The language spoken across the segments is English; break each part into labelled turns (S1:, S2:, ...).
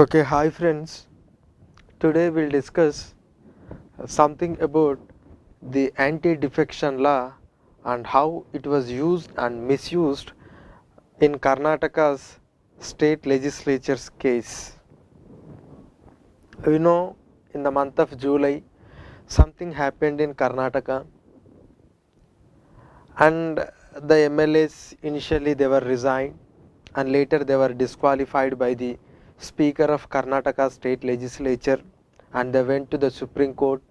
S1: Okay, hi friends. Today we'll discuss something about the anti-defection law and how it was used and misused in Karnataka's state legislature's case. In the month of July, something happened in Karnataka, and the MLAs initially they were resigned, and later they were disqualified by the Speaker of Karnataka state legislature, and they went to the Supreme Court.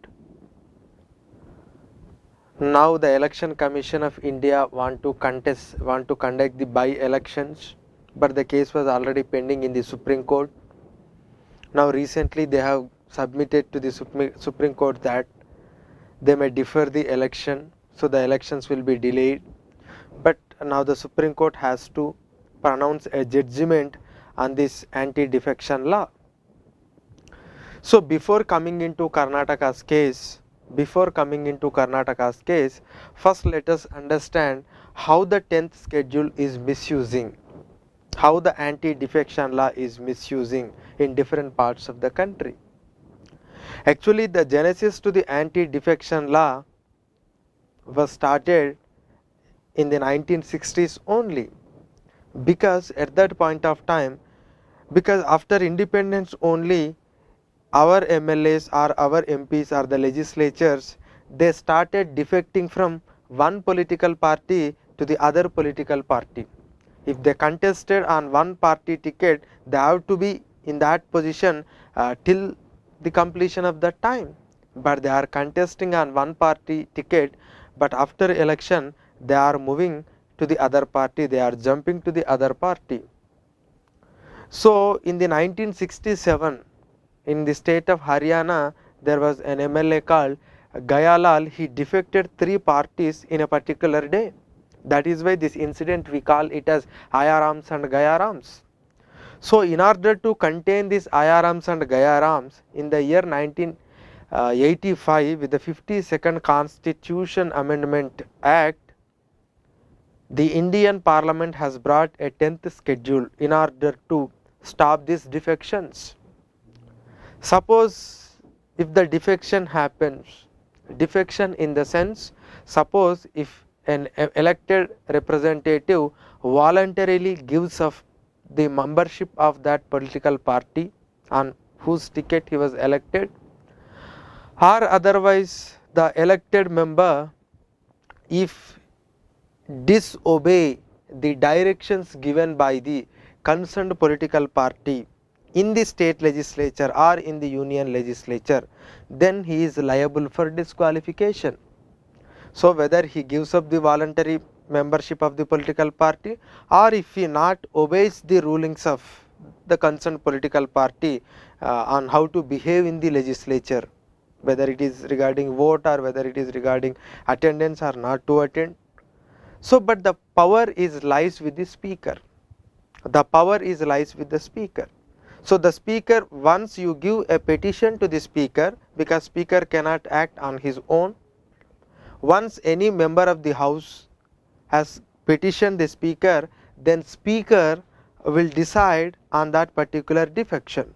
S1: Now the Election Commission of India want to conduct the by-elections, but the case was already pending in the Supreme Court. Now recently they have submitted to the Supreme Court that they may defer the election, so the elections will be delayed. But now the Supreme Court has to pronounce a judgment on this anti-defection law. So before coming into Karnataka's case, first let us understand how the 10th schedule is misusing, how the anti-defection law is misusing in different parts of the country. Actually, the genesis to the anti-defection law was started in the 1960s only, because at that point of time, because after independence only, our MLAs or our MPs or the legislatures, they started defecting from one political party to the other political party. If they contested on one party ticket, they have to be in that position till the completion of that time. But they are contesting on one party ticket, but after election they are moving to the other party, they are jumping to the other party. So in the 1967, in the state of Haryana, there was an MLA called Gayalal. He defected 3 parties in a particular day. That is why this incident we call it as Ayarams and Gayarams. So in order to contain this Ayarams and Gayarams, in the year 1985, with the 52nd Constitution Amendment Act, the Indian Parliament has brought a 10th schedule in order to stop these defections. Suppose if the defection happens, defection in the sense, suppose if an elected representative voluntarily gives up the membership of that political party on whose ticket he was elected, or otherwise the elected member, if disobey the directions given by the concerned political party in the state legislature or in the union legislature, then he is liable for disqualification. So whether he gives up the voluntary membership of the political party, or if he not obeys the rulings of the concerned political party on how to behave in the legislature, whether it is regarding vote or whether it is regarding attendance or not to attend. So but the power lies with the speaker. The power lies with the speaker. So the speaker, once you give a petition to the speaker, because speaker cannot act on his own, once any member of the house has petitioned the speaker, then speaker will decide on that particular defection.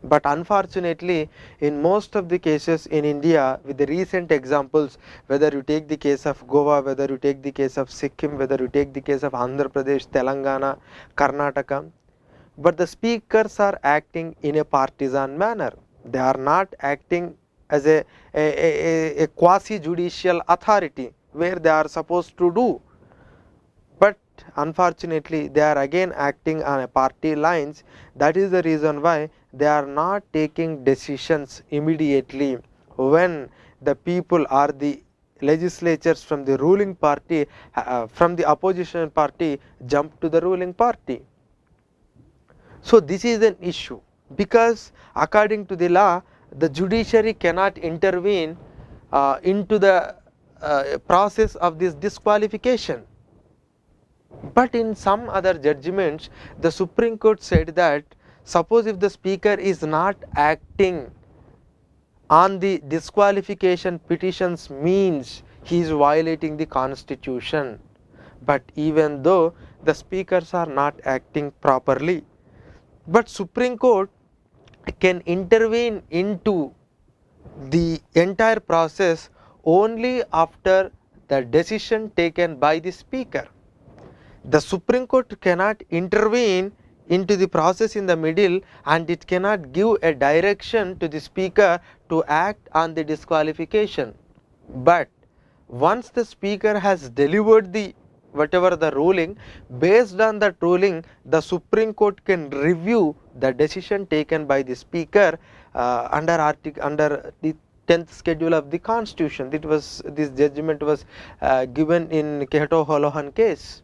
S1: But unfortunately, in most of the cases in India, with the recent examples, whether you take the case of Goa, whether you take the case of Sikkim, whether you take the case of Andhra Pradesh, Telangana, Karnataka, but the speakers are acting in a partisan manner. They are not acting as a quasi-judicial authority where they are supposed to do. But unfortunately, they are again acting on a party lines. That is the reason why they are not taking decisions immediately when the people or the legislatures from the ruling party, from the opposition party, jump to the ruling party. So this is an issue, because according to the law, the judiciary cannot intervene into the process of this disqualification. But in some other judgments, the Supreme Court said that suppose if the speaker is not acting on the disqualification petitions, means he is violating the constitution. But even though the speakers are not acting properly, But Supreme Court can intervene into the entire process only after the decision taken by the speaker. The Supreme Court cannot intervene into the process in the middle, and it cannot give a direction to the speaker to act on the disqualification. But once the speaker has delivered the whatever the ruling, based on that ruling the Supreme Court can review the decision taken by the speaker under the 10th schedule of the Constitution. This judgment was given in Keheto Holohan case.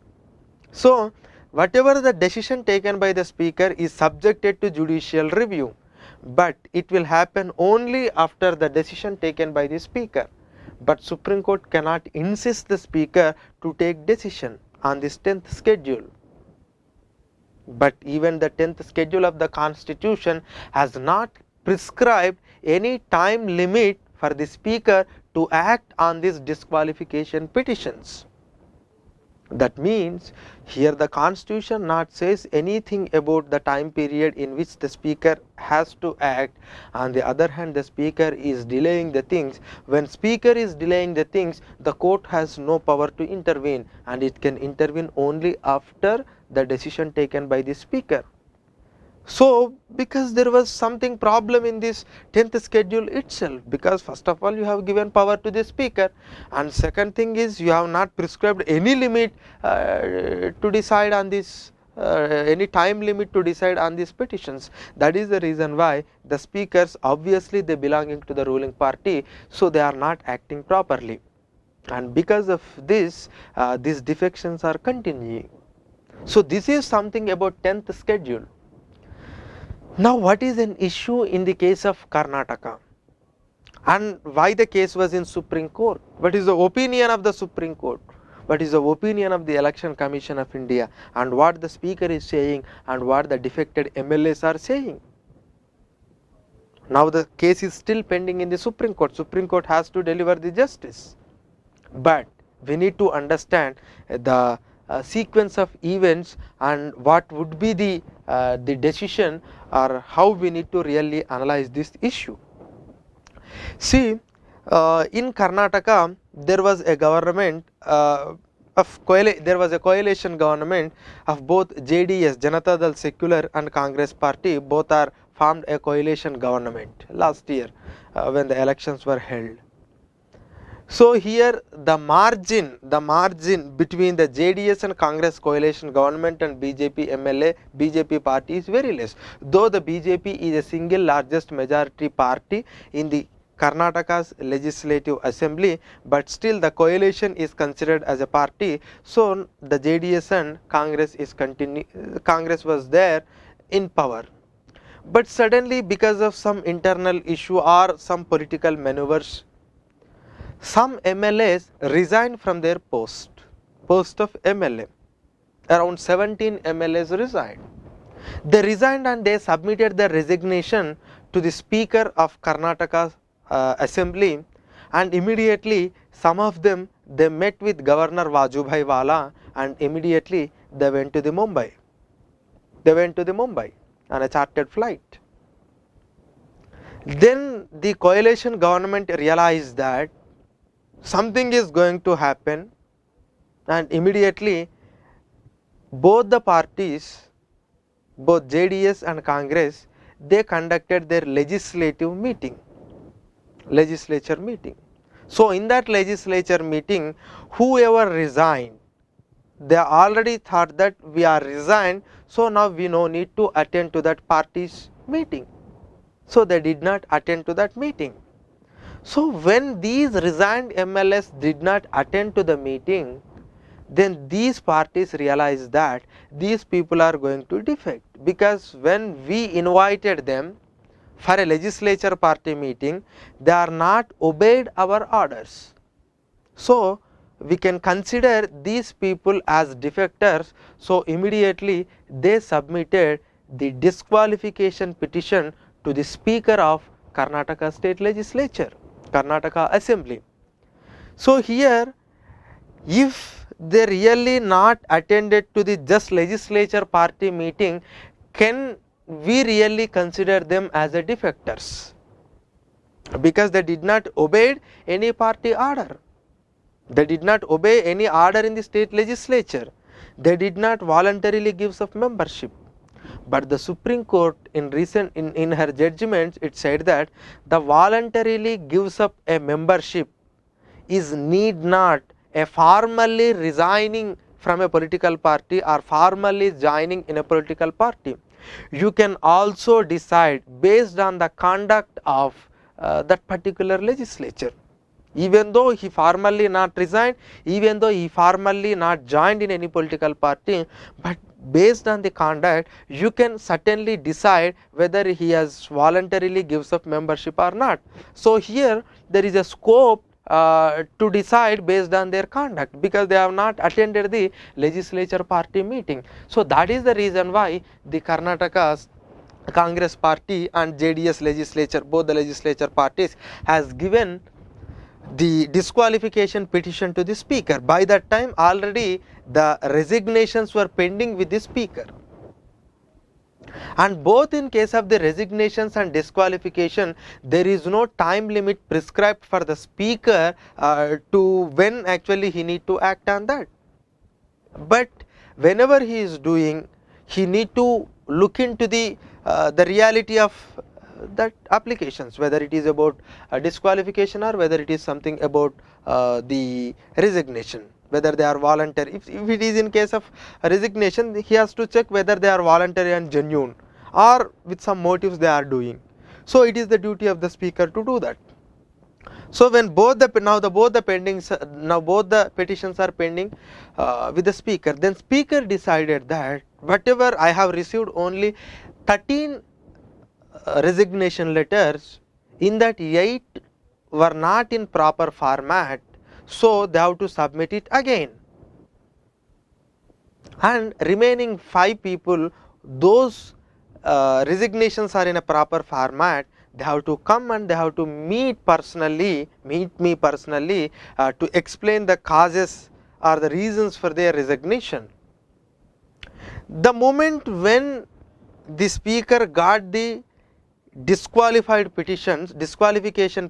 S1: So whatever the decision taken by the speaker is subjected to judicial review, but it will happen only after the decision taken by the speaker. But Supreme Court cannot insist the speaker to take decision on this 10th schedule. But even the 10th schedule of the Constitution has not prescribed any time limit for the speaker to act on these disqualification petitions. That means here the Constitution not says anything about the time period in which the speaker has to act. On the other hand, the speaker is delaying the things. When speaker is delaying the things, the court has no power to intervene, and it can intervene only after the decision taken by the speaker. So because there was something problem in this 10th schedule itself, because first of all you have given power to the speaker, and second thing is you have not prescribed any limit to decide on this, any time limit to decide on these petitions. That is the reason why the speakers, obviously they belonging to the ruling party, so they are not acting properly, and because of this these defections are continuing. So this is something about 10th schedule. Now what is an issue in the case of Karnataka, and why the case was in Supreme Court? What is the opinion of the Supreme Court? What is the opinion of the Election Commission of India, and what the speaker is saying and what the defected MLAs are saying? Now the case is still pending in the Supreme Court. Supreme Court has to deliver the justice, but we need to understand the sequence of events and what would be the decision, or how we need to really analyze this issue. See, in Karnataka there was a government there was a coalition government of both JDS, Janata Dal Secular, and Congress party. Both are formed a coalition government last year when the elections were held. So here the margin between the JDS and Congress coalition government and BJP party is very less. Though the BJP is a single largest majority party in the Karnataka's legislative assembly, but still the coalition is considered as a party. So the JDS and Congress was there in power. But suddenly, because of some internal issue or some political maneuvers, some MLAs resigned from their post of MLA. Around 17 MLAs resigned. They resigned and they submitted their resignation to the Speaker of Karnataka Assembly, and immediately some of them, they met with Governor Vajubhai Vala, and immediately they went to the Mumbai. They went to the Mumbai on a chartered flight. Then the coalition government realized that something is going to happen, and immediately both the parties, both JDS and Congress, they conducted their legislature meeting. So in that legislature meeting, whoever resigned, they already thought that we are resigned, so now we no need to attend to that party's meeting. So they did not attend to that meeting. So when these resigned MLAs did not attend to the meeting, then these parties realized that these people are going to defect, because when we invited them for a legislature party meeting, they are not obeyed our orders. So we can consider these people as defectors. So immediately they submitted the disqualification petition to the Speaker of Karnataka State Legislature, Karnataka Assembly. So here, if they really not attended to the just legislature party meeting, can we really consider them as a defectors, because they did not obey any party order. They did not obey any order in the state legislature. They did not voluntarily give up membership. But the Supreme Court in her judgments, it said that the voluntarily gives up a membership is need not a formally resigning from a political party or formally joining in a political party. You can also decide based on the conduct of that particular legislature. Even though he formally not resigned, even though he formally not joined in any political party, but based on the conduct, you can certainly decide whether he has voluntarily gives up membership or not. So here there is a scope to decide based on their conduct, because they have not attended the legislature party meeting. So that is the reason why the Karnataka's Congress party and JDS legislature, both the legislature parties, has given the disqualification petition to the speaker. By that time already the resignations were pending with the speaker, and both in case of the resignations and disqualification, there is no time limit prescribed for the speaker to when actually he need to act on that. But whenever he is doing, he need to look into the reality of that applications, whether it is about disqualification or whether it is something about the resignation, whether they are voluntary. If it is in case of resignation, he has to check whether they are voluntary and genuine or with some motives they are doing. So it is the duty of the speaker to do that. So when both the both the petitions are pending with the speaker, then speaker decided that whatever I have received only 13 resignation letters, in that 8 were not in proper format, so they have to submit it again, and remaining 5 people, those resignations are in a proper format, they have to come and they have to meet me personally to explain the causes or the reasons for their resignation. The moment when the speaker got the disqualification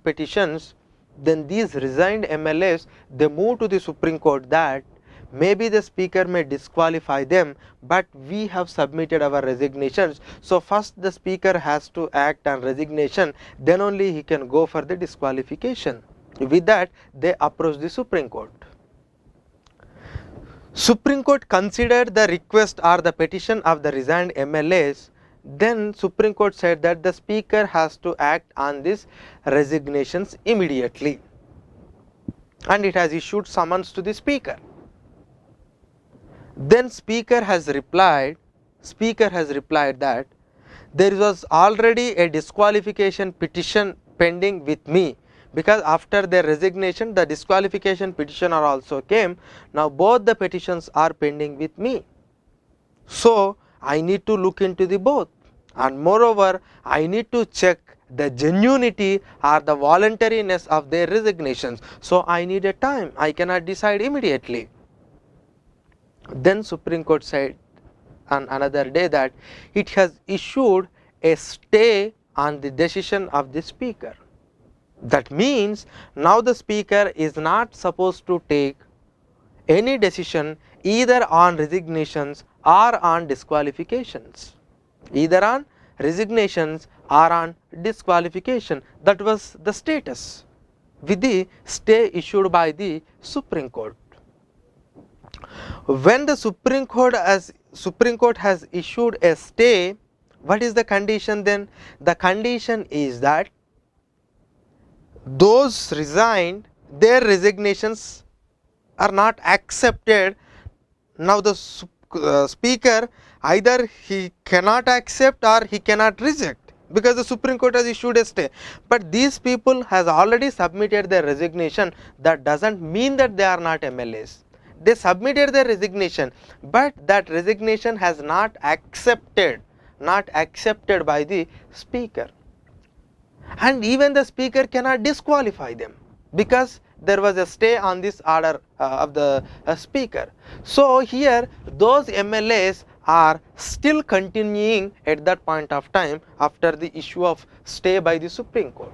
S1: petitions, then these resigned MLAs, they move to the Supreme Court that maybe the speaker may disqualify them, but we have submitted our resignations. So first the speaker has to act on resignation, then only he can go for the disqualification. With that, they approach the Supreme Court. Supreme Court considered the request or the petition of the resigned MLAs. Then Supreme Court said that the speaker has to act on these resignations immediately, and it has issued summons to the speaker. Then speaker has replied that there was already a disqualification petition pending with me, because after their resignation the disqualification petitioner also came. Now both the petitions are pending with me, so I need to look into the both, and moreover I need to check the genuinity or the voluntariness of their resignations. So I need a time, I cannot decide immediately. Then Supreme Court said on another day that it has issued a stay on the decision of the speaker. That means now the speaker is not supposed to take any decision either on resignations or on disqualifications, either on resignations or on disqualification. That was the status with the stay issued by the Supreme Court. When the Supreme Court has issued a stay, what is the condition then? The condition is that those resigned, their resignations are not accepted. Now the speaker, either he cannot accept or he cannot reject, because the Supreme Court has issued a stay. But these people has already submitted their resignation. That doesn't mean that they are not MLAs. They submitted their resignation, but that resignation has not accepted by the speaker, and even the speaker cannot disqualify them, because there was a stay on this order of the speaker. So here those MLAs are still continuing at that point of time after the issue of stay by the Supreme Court.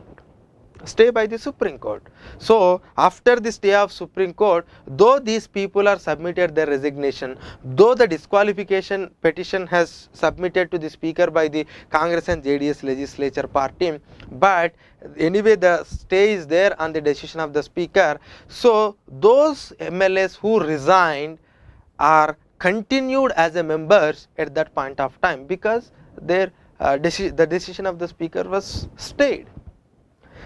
S1: Stay by the Supreme Court. So, after the stay of Supreme Court, though these people are submitted their resignation, though the disqualification petition has submitted to the Speaker by the Congress and JDS legislature party, but anyway the stay is there on the decision of the Speaker. So, those MLAs who resigned are continued as a members at that point of time because their the decision of the Speaker was stayed.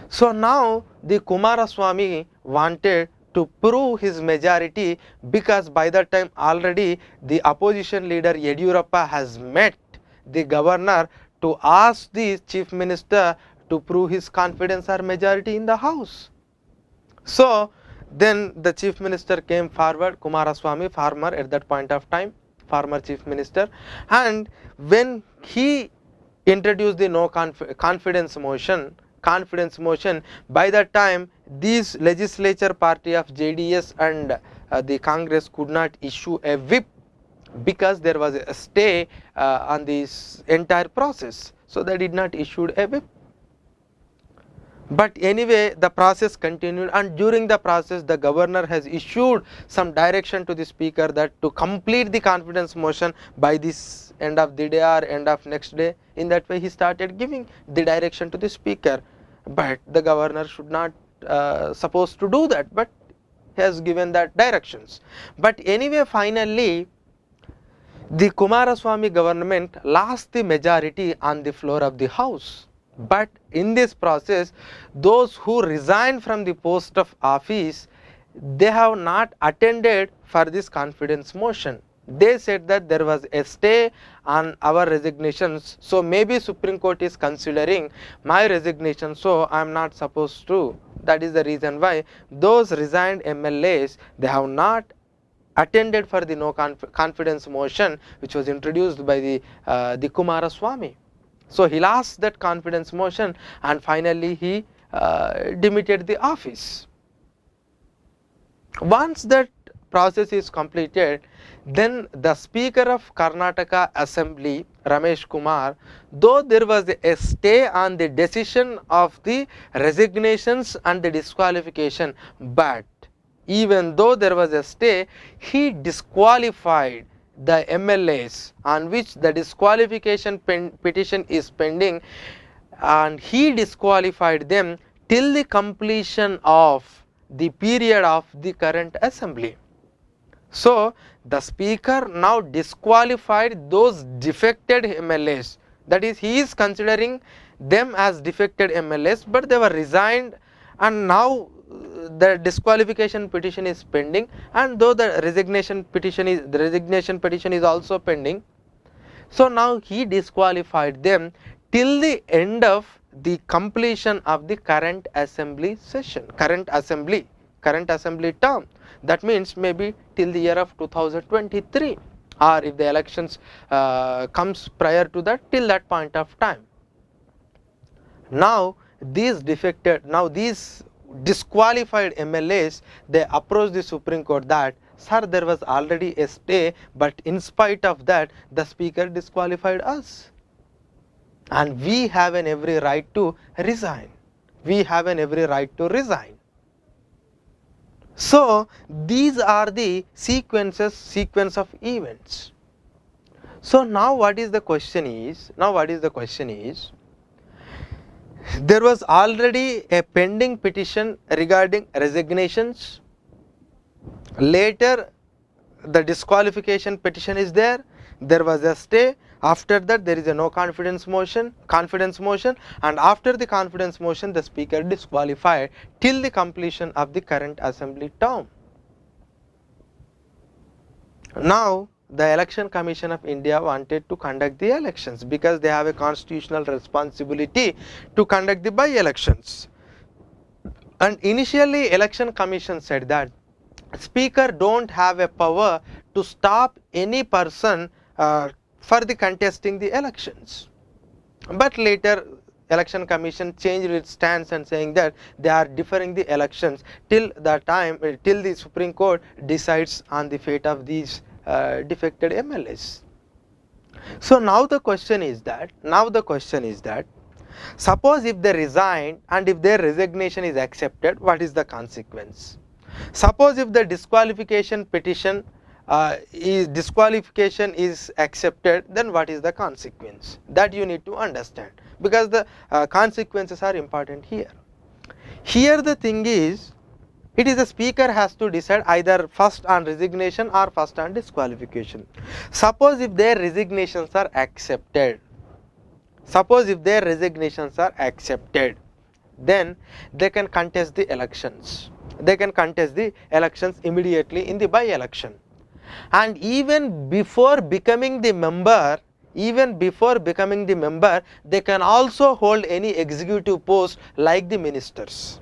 S1: So now the Kumaraswamy wanted to prove his majority because by that time already the opposition leader Yediyurappa has met the governor to ask the chief minister to prove his confidence or majority in the house. So then the chief minister came forward, Kumaraswamy, farmer at that point of time, former chief minister, and when he introduced the no confidence motion, by that time these legislature party of JDS and the Congress could not issue a whip because there was a stay on this entire process. So they did not issue a whip. But anyway the process continued, and during the process the governor has issued some direction to the Speaker that to complete the confidence motion by this end of the day or end of next day. In that way he started giving the direction to the Speaker, but the governor should not supposed to do that, but he has given that directions. But anyway finally the Kumaraswamy government lost the majority on the floor of the house. But in this process those who resigned from the post of office, they have not attended for this confidence motion. They said that there was a stay on our resignations, so maybe Supreme Court is considering my resignation, so I am not supposed to. That is the reason why those resigned MLAs, they have not attended for the no confidence motion which was introduced by the Kumaraswamy. So he lost that confidence motion and finally he demitted the office. Once that process is completed, then the Speaker of Karnataka Assembly, Ramesh Kumar, though there was a stay on the decision of the resignations and the disqualification, but even though there was a stay, he disqualified the MLAs on which the disqualification petition is pending, and he disqualified them till the completion of the period of the current assembly. So the Speaker now disqualified those defected MLAs, that is he is considering them as defected MLAs, but they were resigned and now the disqualification petition is pending, and though the resignation petition is also pending. So now he disqualified them till the end of the completion of the current assembly session, current assembly term. That means maybe till the year of 2023, or if the elections comes prior to that, till that point of time. Now these disqualified MLAs, they approached the Supreme Court that, sir, there was already a stay, but in spite of that the Speaker disqualified us and we have an every right to resign. So these are the sequence of events. So now what is the question is, there was already a pending petition regarding resignations. Later the disqualification petition is there was a stay. After that there is a no confidence motion, and after the confidence motion the Speaker disqualified till the completion of the current assembly term. Now the Election Commission of India wanted to conduct the elections because they have a constitutional responsibility to conduct the by-elections. And initially Election Commission said that Speaker don't have a power to stop any person for the contesting the elections. But later Election Commission changed its stance and saying that they are deferring the elections till the Supreme Court decides on the fate of these defected MLAs. So now the question is that, suppose if they resign and if their resignation is accepted, what is the consequence? Suppose if the disqualification petition disqualification is accepted, then what is the consequence? That you need to understand, because the consequences are important here. Here the thing is, it is the speaker has to decide either first on resignation or first on disqualification. Suppose if their resignations are accepted, then they can contest the elections. They can contest the elections immediately in the by-election. And even before becoming the member, they can also hold any executive post like the ministers.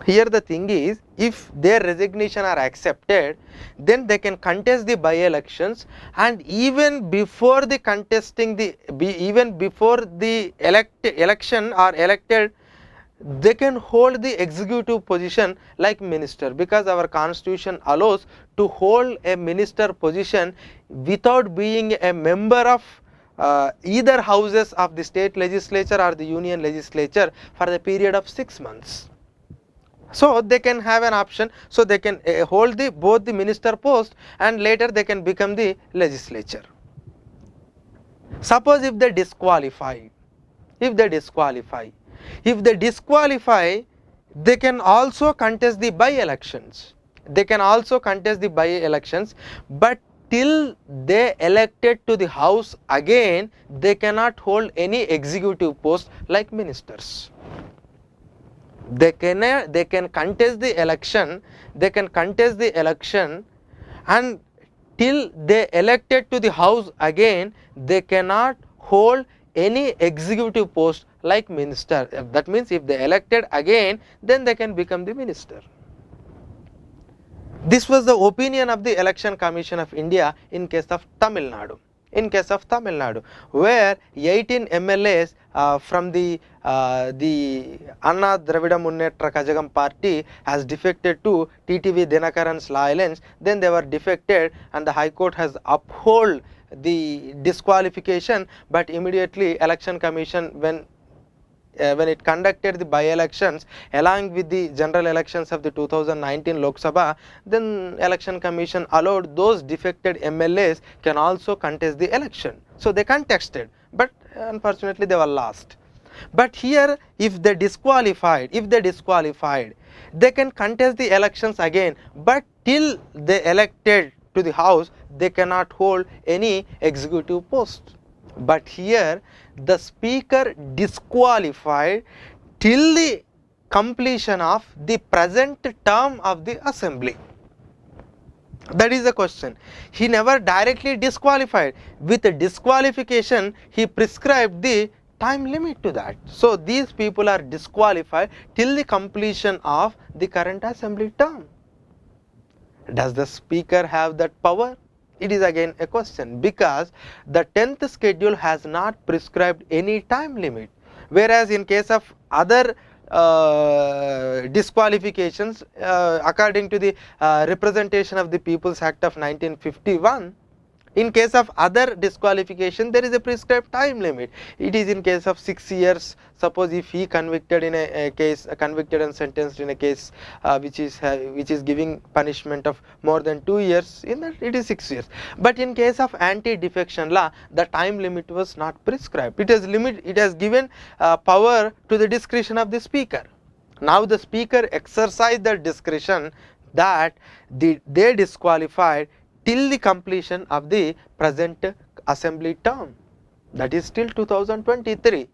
S1: Here the thing is, if their resignation are accepted, then they can contest the by-elections, and even before the election or elected, they can hold the executive position like minister, because our constitution allows to hold a minister position without being a member of either houses of the state legislature or the union legislature for the period of 6 months. So they can have an option, so they can hold both the minister post and later they can become the legislature. Suppose if they disqualify, they can also contest the by-elections. But till they elected to the house again, they cannot hold any executive post like ministers. They can contest the election, and till they elected to the house again, they cannot hold any executive post like minister. That means if they elected again, then they can become the minister. This was the opinion of the Election Commission of India in case of Tamil Nadu. Where 18 MLAs from the Anna Dravida Munnetra Kazhagam party has defected to TTV Dinakaran's Law Alliance. Then they were defected and the High Court has upheld the disqualification, but immediately Election Commission, when it conducted the by-elections along with the general elections of the 2019 Lok Sabha, then Election Commission allowed those defected MLAs can also contest the election. So they contested, but unfortunately they were lost. But here, if they disqualified, they can contest the elections again, but till they elected to the house, they cannot hold any executive post. But here the speaker disqualified till the completion of the present term of the assembly. That is the question. He never directly disqualified. With the disqualification, he prescribed the time limit to that. So these people are disqualified till the completion of the current assembly term. Does the speaker have that power? It is again a question, because the 10th schedule has not prescribed any time limit, whereas in case of other disqualifications, according to the Representation of the People's Act of 1951, in case of other disqualification there is a prescribed time limit. It is in case of 6 years. Suppose if he convicted in a case, convicted and sentenced in a case which is giving punishment of more than 2 years, in that it is 6 years. But in case of anti-defection law, the time limit was not prescribed. It has given power to the discretion of the speaker. Now the speaker exercised the discretion that they disqualified till the completion of the present assembly term, that is till 2023.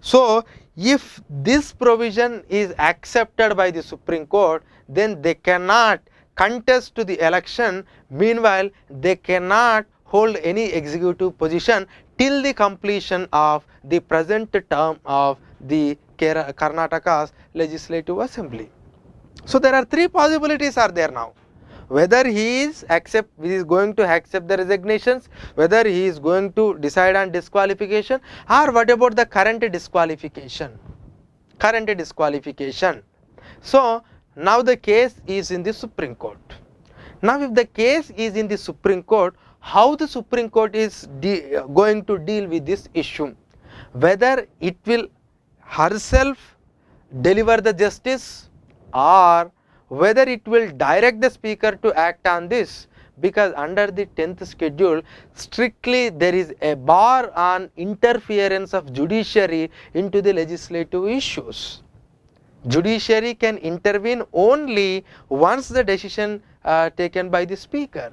S1: So if this provision is accepted by the Supreme Court, then they cannot contest to the election. Meanwhile, they cannot hold any executive position till the completion of the present term of the Karnataka's Legislative Assembly. So there are 3 possibilities are there now. Whether he is going to accept the resignations, whether he is going to decide on disqualification, or what about the current disqualification. So now the case is in the Supreme Court. Now if the case is in the Supreme Court, how the Supreme Court is going to deal with this issue, whether it will herself deliver the justice or whether it will direct the speaker to act on this, because under the 10th schedule strictly there is a bar on interference of judiciary into the legislative issues. Judiciary can intervene only once the decision taken by the speaker.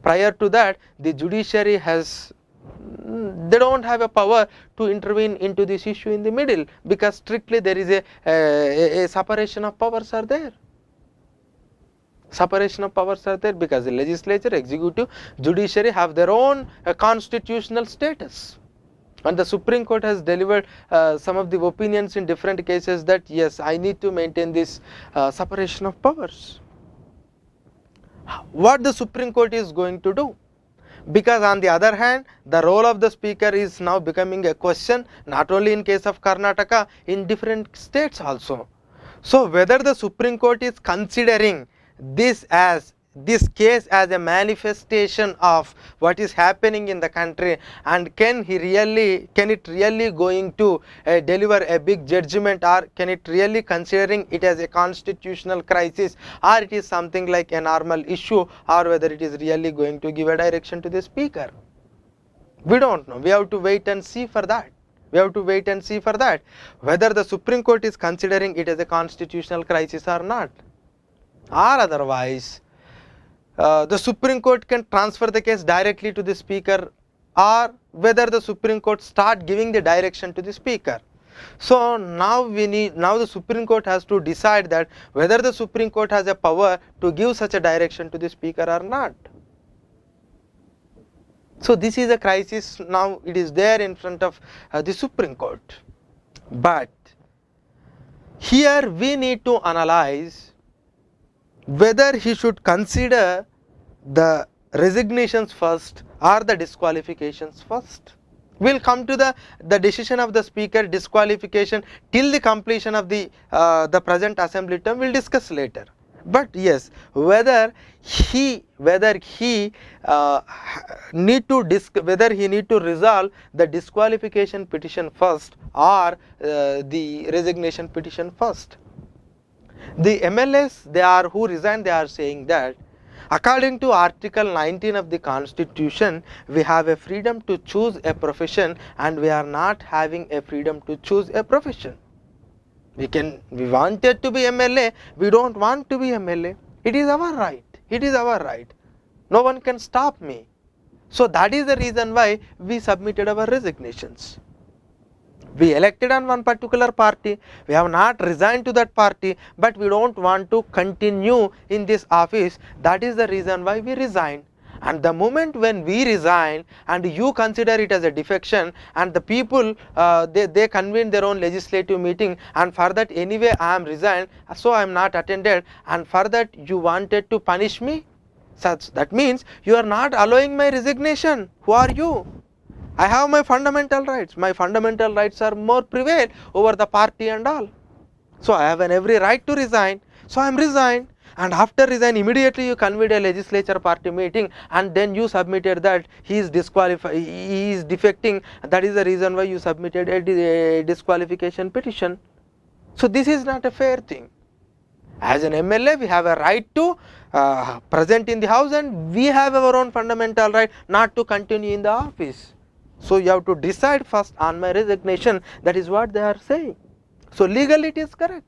S1: Prior to that, the judiciary they don't have a power to intervene into this issue in the middle, because strictly there is a separation of powers are there. Separation of powers are there because the legislature, executive, judiciary have their own constitutional status. And the Supreme Court has delivered some of the opinions in different cases that yes, I need to maintain this separation of powers. What the Supreme Court is going to do? Because on the other hand, the role of the speaker is now becoming a question, not only in case of Karnataka, in different states also. So whether the Supreme Court is considering this case as a manifestation of what is happening in the country, and can it really going to deliver a big judgment, or can it really considering it as a constitutional crisis, or it is something like a normal issue, or whether it is really going to give a direction to the speaker. We don't know. We have to wait and see for that. Whether the Supreme Court is considering it as a constitutional crisis or not, or otherwise the Supreme Court can transfer the case directly to the speaker, or whether the Supreme Court start giving the direction to the speaker. So now the Supreme Court has to decide that whether the Supreme Court has a power to give such a direction to the speaker or not. So this is a crisis now, it is there in front of the Supreme Court. But here we need to analyze whether he should consider the resignations first or the disqualifications first. We will come to the decision of the speaker, disqualification, till the completion of the present assembly term, we will discuss later. But yes, whether he need to resolve the disqualification petition first or the resignation petition first. The MLAs who resigned, they are saying that according to Article 19 of the Constitution, we have a freedom to choose a profession, and we are not having a freedom to choose a profession. We wanted to be MLA, we don't want to be MLA. It is our right. No one can stop me. So that is the reason why we submitted our resignations. We elected on one particular party, we have not resigned to that party, but we don't want to continue in this office. That is the reason why we resigned. And the moment when we resign and you consider it as a defection, and the people they convene their own legislative meeting, and for that anyway I am resigned, so I am not attended, and for that you wanted to punish me, that means you are not allowing my resignation. Who are you? I have my fundamental rights. My fundamental rights are more prevail over the party and all. So I have every right to resign. So I am resigned. And after resign, immediately you convened a legislature party meeting, and then you submitted that he is disqualified, he is defecting. That is the reason why you submitted a disqualification petition. So this is not a fair thing. As an MLA, we have a right to present in the house, and we have our own fundamental right not to continue in the office. So you have to decide first on my resignation. That is what they are saying. So legally it is correct.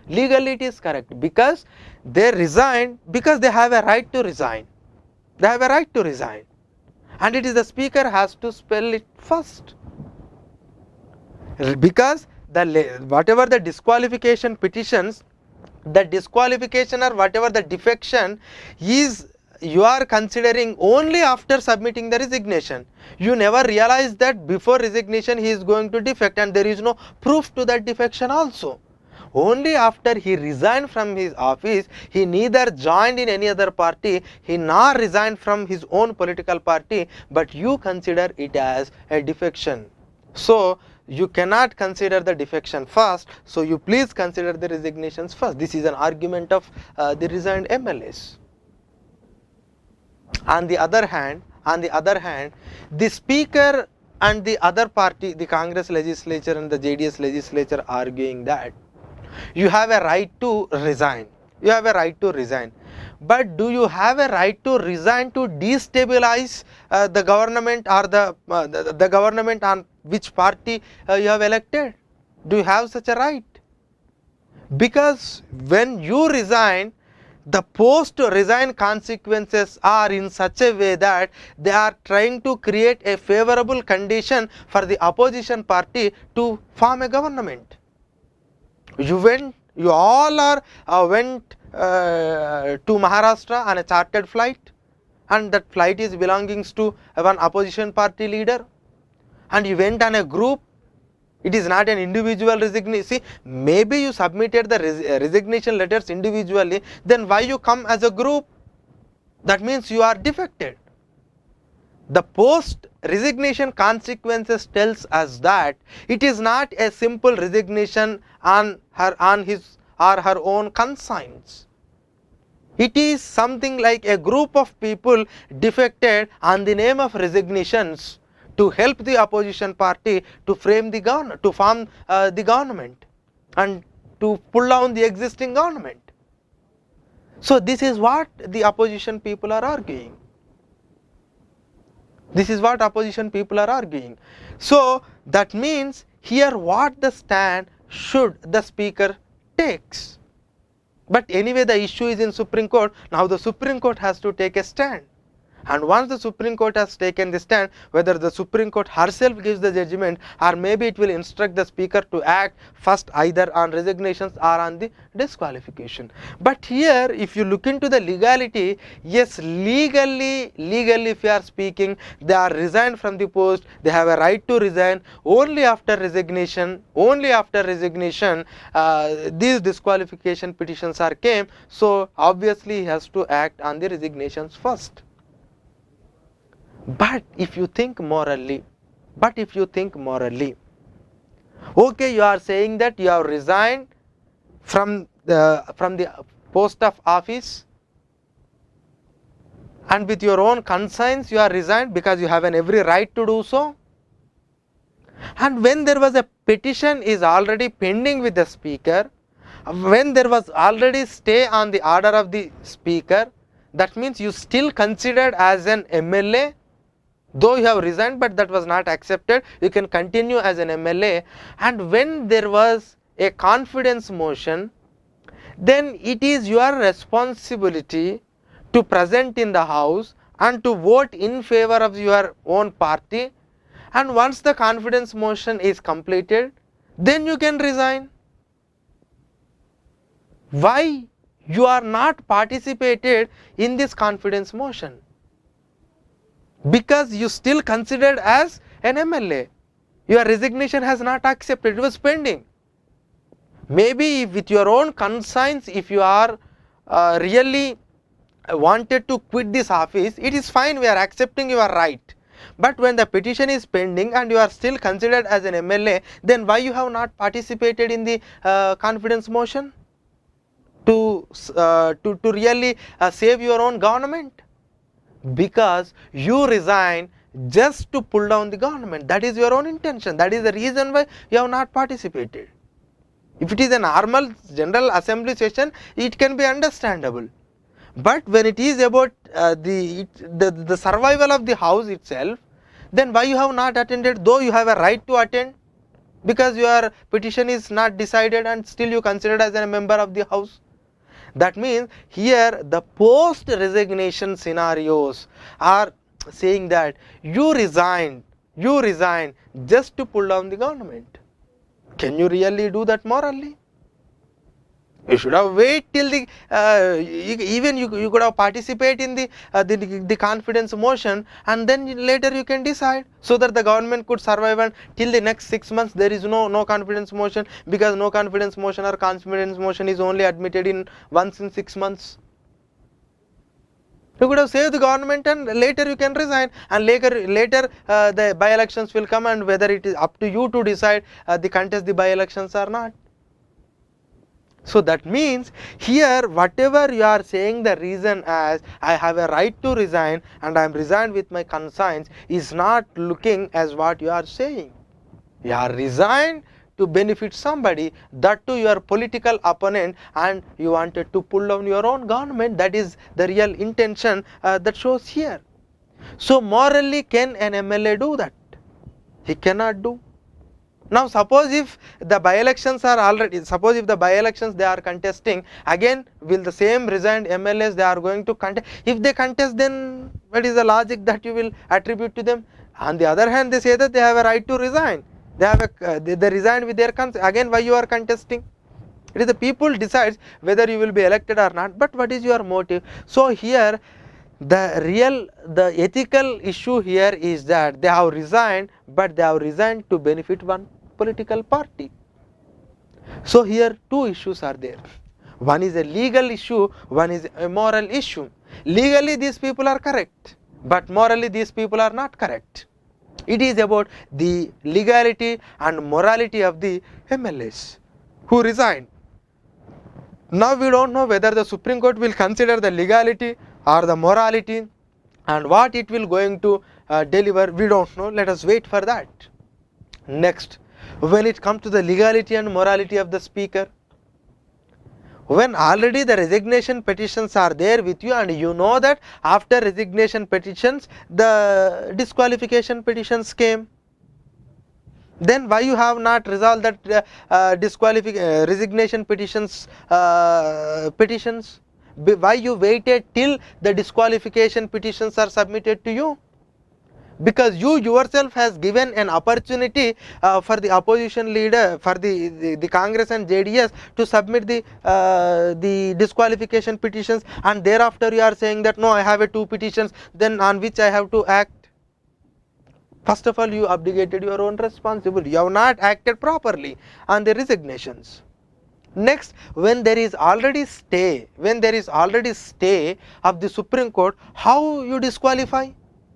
S1: Legally it is correct, because they resigned because they have a right to resign. They have a right to resign, and it is the speaker has to spell it first, because whatever the disqualification petitions, the disqualification or whatever the defection is, you are considering only after submitting the resignation. You never realize that before resignation he is going to defect, and there is no proof to that defection also. Only after he resigned from his office, he neither joined in any other party, he nor resigned from his own political party, but you consider it as a defection. So you cannot consider the defection first, so you please consider the resignations first. This is an argument of the resigned MLAs. On the other hand, on the other hand, the speaker and the other party, the Congress legislature and the JDS legislature, arguing that you have a right to resign. You have a right to resign. But do you have a right to resign to destabilize the government or the government on which party you have elected? Do you have such a right? Because when you resign, the post-resign consequences are in such a way that they are trying to create a favorable condition for the opposition party to form a government. You all are went to Maharashtra on a chartered flight, and that flight is belonging to one opposition party leader, and you went on a group. It is not an individual resignation. See, maybe you submitted the resignation letters individually, then why you come as a group? That means you are defected. The post resignation consequences tells us that it is not a simple resignation on his or her own conscience. It is something like a group of people defected on the name of resignations to help the opposition party to frame the government, to form the government and to pull down the existing government. So this is what the opposition people are arguing. This is what opposition people are arguing. So that means here what the stand should the speaker takes. But anyway, the issue is in Supreme Court. Now the Supreme Court has to take a stand. And once the Supreme Court has taken the stand, whether the Supreme Court herself gives the judgment or maybe it will instruct the speaker to act first either on resignations or on the disqualification. But here if you look into the legality, yes, legally if you are speaking, they are resigned from the post, they have a right to resign. Only after resignation, these disqualification petitions are came. So obviously he has to act on the resignations first. But if you think morally, okay, you are saying that you have resigned from the post of office, and with your own conscience you are resigned because you have an every right to do so. And when there was a petition is already pending with the speaker, when there was already stay on the order of the speaker, that means you still considered as an MLA. Though you have resigned, but that was not accepted, you can continue as an MLA. And when there was a confidence motion, then it is your responsibility to present in the house and to vote in favor of your own party. And once the confidence motion is completed, then you can resign. Why you are not participated in this confidence motion? Because you still considered as an MLA. Your resignation has not accepted, it was pending. Maybe with your own conscience, if you are really wanted to quit this office, it is fine, we are accepting your right. But when the petition is pending and you are still considered as an MLA, then why you have not participated in the confidence motion to really save your own government? Because you resign just to pull down the government. That is your own intention. That is the reason why you have not participated. If it is a normal general assembly session, it can be understandable. But when it is about the survival of the house itself, then why you have not attended, though you have a right to attend, because your petition is not decided and still you considered as a member of the house. That means here the post resignation scenarios are saying that you resigned just to pull down the government. Can you really do that morally? You should have waited till the even you could have participated in the confidence motion, and then later you can decide, so that the government could survive, and till the next 6 months there is no confidence motion, because no confidence motion or confidence motion is only admitted in once in 6 months. You could have saved the government and later you can resign, and later the by-elections will come, and whether it is up to you to decide the contest the by-elections or not. So that means here whatever you are saying the reason as I have a right to resign and I am resigned with my conscience is not looking as what you are saying. You are resigned to benefit somebody, that to your political opponent, and you wanted to pull down your own government. That is the real intention that shows here. So morally can an MLA do that? He cannot do. Now suppose if the by-elections are already, suppose if the by-elections they are contesting, again will the same resigned MLAs they are going to contest? If they contest, then what is the logic that you will attribute to them? On the other hand, they say that they have a right to resign. They have a, they resign with their consent. Again, why you are contesting? It is the people decides whether you will be elected or not, but what is your motive? So here the ethical issue here is that they have resigned, but they have resigned to benefit one political party. So here two issues are there. One is a legal issue, one is a moral issue. Legally these people are correct, but morally these people are not correct. It is about the legality and morality of the MLAs who resigned. Now we don't know whether the Supreme Court will consider the legality or the morality, and what it will going to deliver, we don't know. Let us wait for that. Next, when it comes to the legality and morality of the speaker, when already the resignation petitions are there with you and you know that after resignation petitions the disqualification petitions came, then why you have not resolved that resignation petitions? Why you waited till the disqualification petitions are submitted to you? Because you yourself has given an opportunity for the opposition leader, for the Congress and JDS to submit the disqualification petitions, and thereafter you are saying that no, I have a two petitions, then on which I have to act. First of all, you abdicated your own responsibility. You have not acted properly on the resignations. Next, when there is already stay, of the Supreme Court, how you disqualify?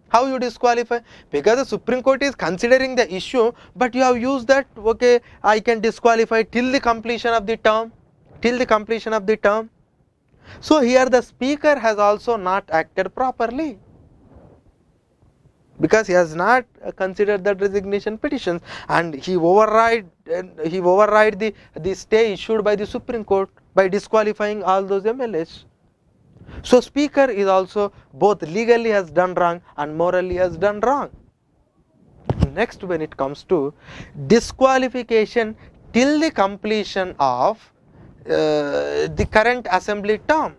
S1: How you disqualify? Because the Supreme Court is considering the issue, but you have used that, okay, I can disqualify till the completion of the term, So here the speaker has also not acted properly, because he has not considered the resignation petitions, and he override the stay issued by the Supreme Court by disqualifying all those MLAs. So speaker is also both legally has done wrong and morally has done wrong. Next, when it comes to disqualification till the completion of the current assembly term,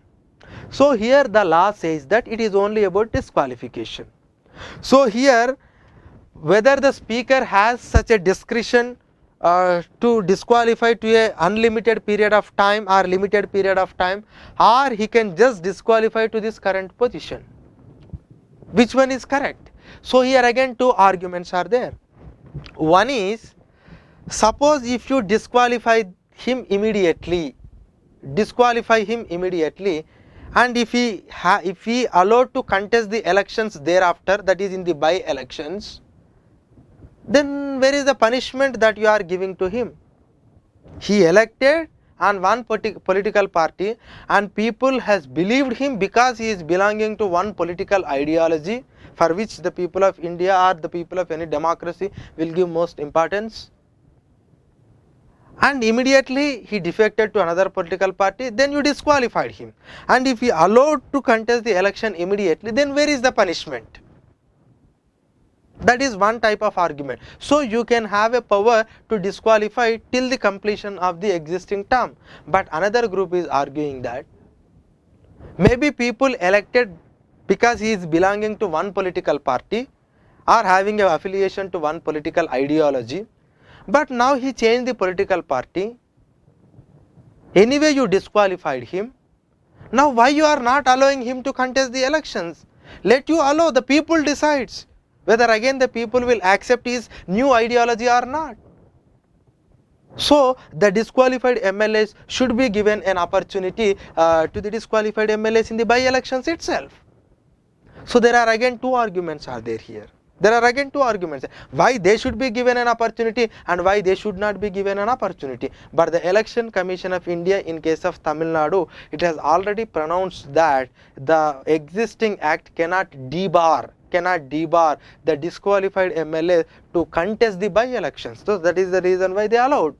S1: so here the law says that it is only about disqualification. So here whether the speaker has such a discretion to disqualify to a unlimited period of time or limited period of time, or he can just disqualify to this current position, which one is correct? So here again two arguments are there. One is, suppose if you disqualify him immediately, and if he allowed to contest the elections thereafter, that is in the by elections, then where is the punishment that you are giving to him? He elected on one political party, and people has believed him because he is belonging to one political ideology for which the people of India or the people of any democracy will give most importance, and immediately he defected to another political party, then you disqualified him. And if he allowed to contest the election immediately, then where is the punishment? That is one type of argument. So you can have a power to disqualify till the completion of the existing term. But another group is arguing that maybe people elected because he is belonging to one political party or having an affiliation to one political ideology, but now he changed the political party. Anyway you disqualified him. Now why you are not allowing him to contest the elections? Let you allow, the people decides whether again the people will accept his new ideology or not. So the disqualified MLAs should be given an opportunity to the disqualified MLAs in the by-elections itself. So there are again two arguments are there here. There are again two arguments, why they should be given an opportunity and why they should not be given an opportunity. But the Election Commission of India, in case of Tamil Nadu, it has already pronounced that the existing act cannot debar the disqualified MLA to contest the by-elections. So that is the reason why they allowed.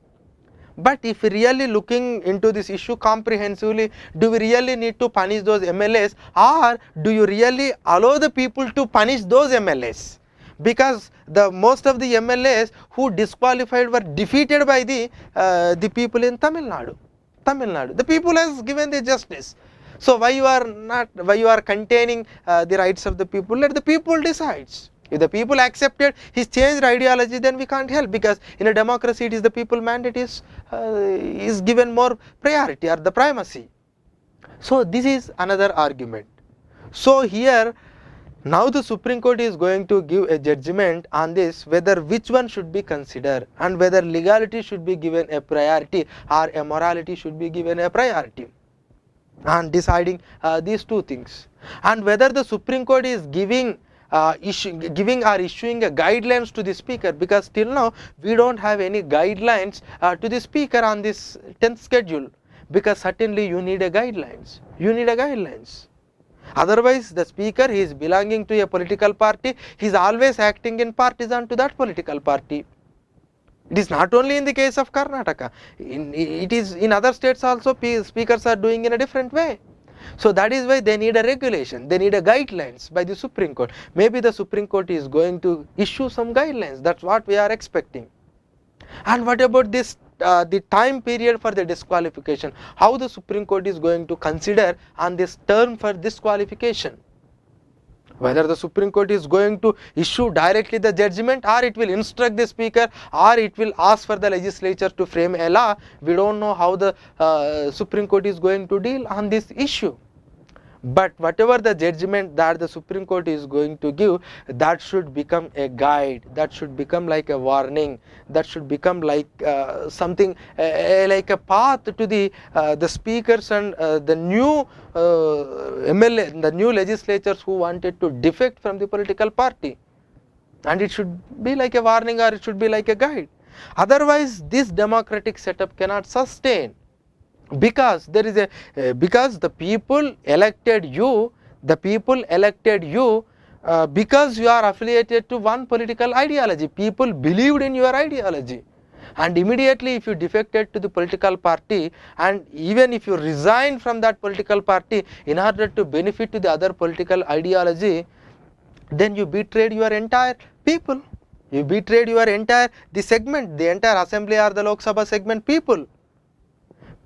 S1: But if really looking into this issue comprehensively, do we really need to punish those MLAs, or do you really allow the people to punish those MLAs? Because the most of the MLAs who disqualified were defeated by the people in Tamil Nadu. The people has given the justice. So why you are containing the rights of the people? Let the people decides. If the people accepted his changed ideology, then we can't help, because in a democracy it is the people mandate is given more priority or the primacy. So this is another argument. So here now the Supreme Court is going to give a judgment on this, whether which one should be considered and whether legality should be given a priority or a morality should be given a priority, and deciding these two things, and whether the Supreme Court is giving or issuing a guidelines to the speaker, because till now we don't have any guidelines to the speaker on this 10th schedule, because certainly you need a guidelines. Otherwise the speaker, he is belonging to a political party, he is always acting in partisan to that political party. It is not only in the case of Karnataka, it is in other states also. Speakers are doing in a different way. So that is why they need a regulation, they need a guidelines by the Supreme Court. Maybe the Supreme Court is going to issue some guidelines, that's what we are expecting. And what about this the time period for the disqualification? How the Supreme Court is going to consider on this term for disqualification? Whether the Supreme Court is going to issue directly the judgment, or it will instruct the speaker, or it will ask for the legislature to frame a law, we don't know how the Supreme Court is going to deal on this issue. But whatever the judgment that the Supreme Court is going to give, that should become a guide, that should become like a warning, that should become like something like a path to the speakers and the new MLA, the new legislators who wanted to defect from the political party, and it should be like a warning, or it should be like a guide. Otherwise this democratic setup cannot sustain, because there is because the people elected you, because you are affiliated to one political ideology. People believed in your ideology, and immediately if you defected to the political party, and even if you resign from that political party in order to benefit to the other political ideology, then you betrayed your entire people, you betrayed your entire the entire assembly or the Lok Sabha segment people.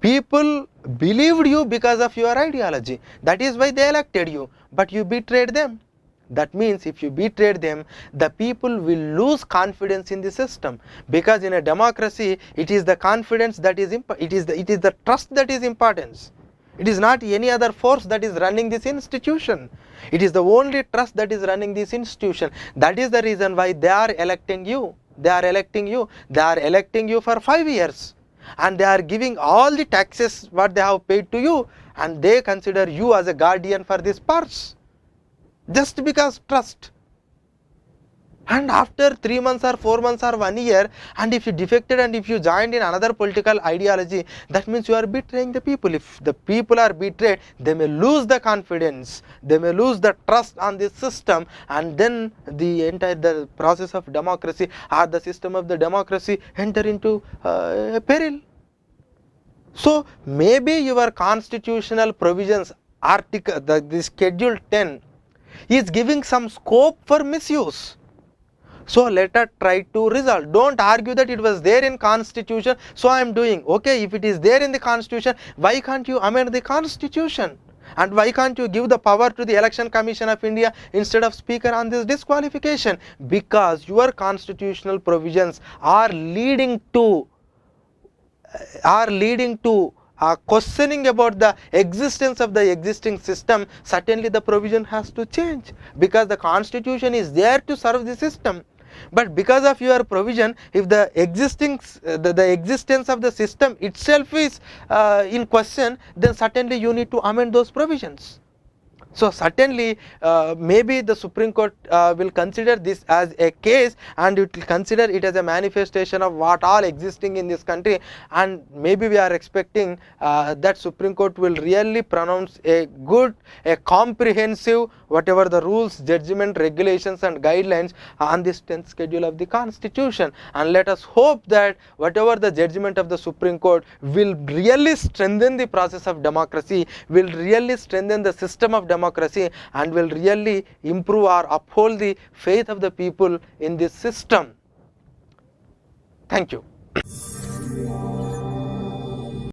S1: People believed you because of your ideology, that is why they elected you, but you betrayed them. That means if you betrayed them, the people will lose confidence in the system, because in a democracy it is the confidence that is it is the trust that is important. It is not any other force that is running this institution. It is the only trust that is running this institution. That is the reason why they are electing you. They are electing you for 5 years. And they are giving all the taxes what they have paid to you, and they consider you as a guardian for this purse, just because trust. And after 3 months or 4 months or 1 year, and if you defected and if you joined in another political ideology, that means you are betraying the people. If the people are betrayed, they may lose the confidence, they may lose the trust on this system, and then the process of democracy or the system of the democracy enter into a peril. So maybe your constitutional provisions, the schedule 10 is giving some scope for misuse. So let us try to resolve. Don't argue that it was there in constitution, so I am doing. Okay, if it is there in the constitution, why can't you amend the constitution? And why can't you give the power to the Election Commission of India instead of speaker on this disqualification? Because your constitutional provisions are leading to questioning about the existence of the existing system. Certainly the provision has to change, because the constitution is there to serve the system. But because of your provision, if the existence of the system itself is in question, then certainly you need to amend those provisions. So certainly maybe the Supreme Court will consider this as a case, and it will consider it as a manifestation of what all existing in this country, and maybe we are expecting that Supreme Court will really pronounce a good, a comprehensive whatever the rules, judgment, regulations and guidelines on this 10th schedule of the Constitution. And let us hope that whatever the judgment of the Supreme Court will really strengthen the process of democracy, will really strengthen the system of democracy, and will really improve or uphold the faith of the people in this system. Thank you.